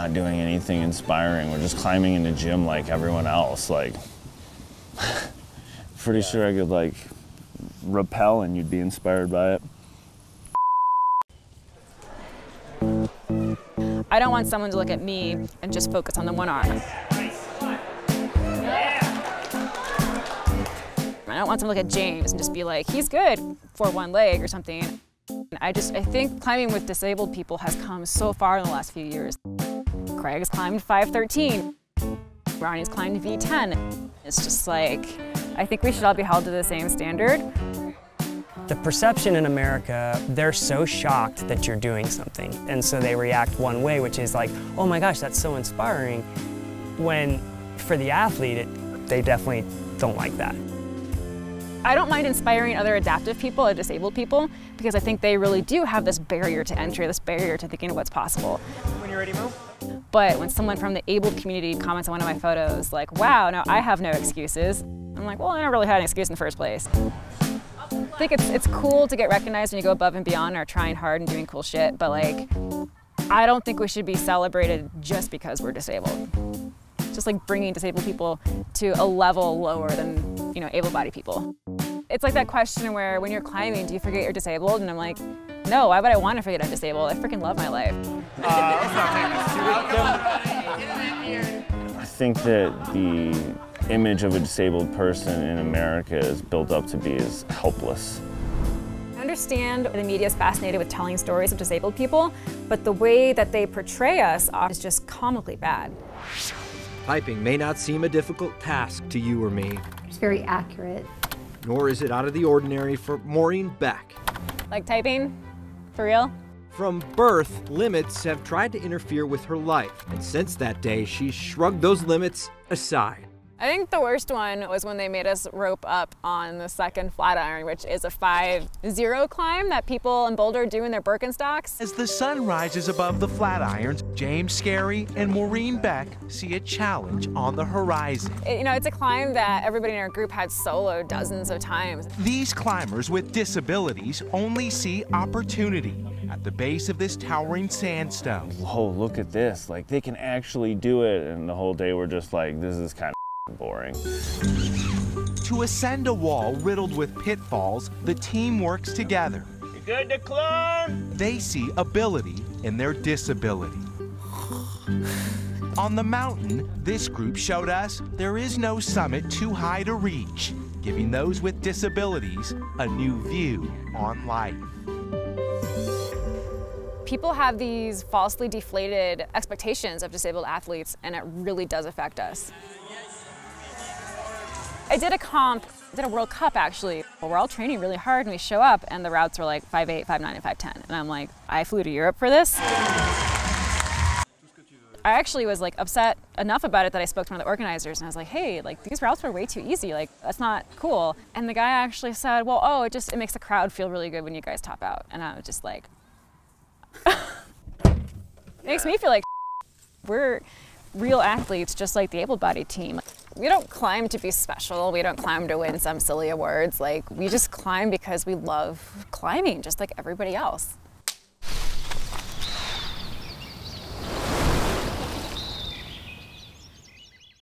not doing anything inspiring. We're just climbing in the gym like everyone else. Like, pretty sure I could like rappel and you'd be inspired by it. I don't want someone to look at me and just focus on the one arm. I don't want someone to look at James and just be like, he's good for one leg or something. I think climbing with disabled people has come so far in the last few years. Craig's climbed 513. Ronnie's climbed V10. It's just like, I think we should all be held to the same standard. The perception in America, they're so shocked that you're doing something. And so they react one way, which is like, oh my gosh, that's so inspiring. When for the athlete, they definitely don't like that. I don't mind inspiring other adaptive people or disabled people because I think they really do have this barrier to entry, this barrier to thinking of what's possible. When you're ready, move. But when someone from the abled community comments on one of my photos, like, wow, no, I have no excuses. I'm like, well, I never really had an excuse in the first place. I think it's cool to get recognized when you go above and beyond or trying hard and doing cool shit, but like, I don't think we should be celebrated just because we're disabled. Just like bringing disabled people to a level lower than, you know, able-bodied people. It's like that question where when you're climbing, do you forget you're disabled? And I'm like, no, why would I want to forget I'm disabled? I freaking love my life. I think that the image of a disabled person in America is built up to be as helpless. I understand the media is fascinated with telling stories of disabled people, but the way that they portray us is just comically bad. Typing may not seem a difficult task to you or me. It's very accurate. Nor is it out of the ordinary for Maureen Beck. Like typing? For real? From birth, limits have tried to interfere with her life, and since that day, she's shrugged those limits aside. I think the worst one was when they made us rope up on the second flat iron, which is a 5-0 climb that people in Boulder do in their Birkenstocks. As the sun rises above the flat irons, James Scheri and Maureen Beck see a challenge on the horizon. You know, it's a climb that everybody in our group had soloed dozens of times. These climbers with disabilities only see opportunity at the base of this towering sandstone. Whoa, look at this. Like, they can actually do it. And the whole day we're just like, this is kind of boring. To ascend a wall riddled with pitfalls, the team works together. You good to climb? They see ability in their disability. On the mountain, this group showed us there is no summit too high to reach, giving those with disabilities a new view on life. People have these falsely deflated expectations of disabled athletes, and it really does affect us. I did a comp, did a World Cup actually. We're all training really hard and we show up and the routes were like 5'8", 5'9", and 5'10". And I'm like, I flew to Europe for this? I actually was like upset enough about it that I spoke to one of the organizers and I was like, hey, like these routes were way too easy, like that's not cool. And the guy actually said, well, oh, it makes the crowd feel really good when you guys top out. And I was just like, it makes me feel like we're real athletes just like the able-bodied team. We don't climb to be special. We don't climb to win some silly awards. Like, we just climb because we love climbing just like everybody else.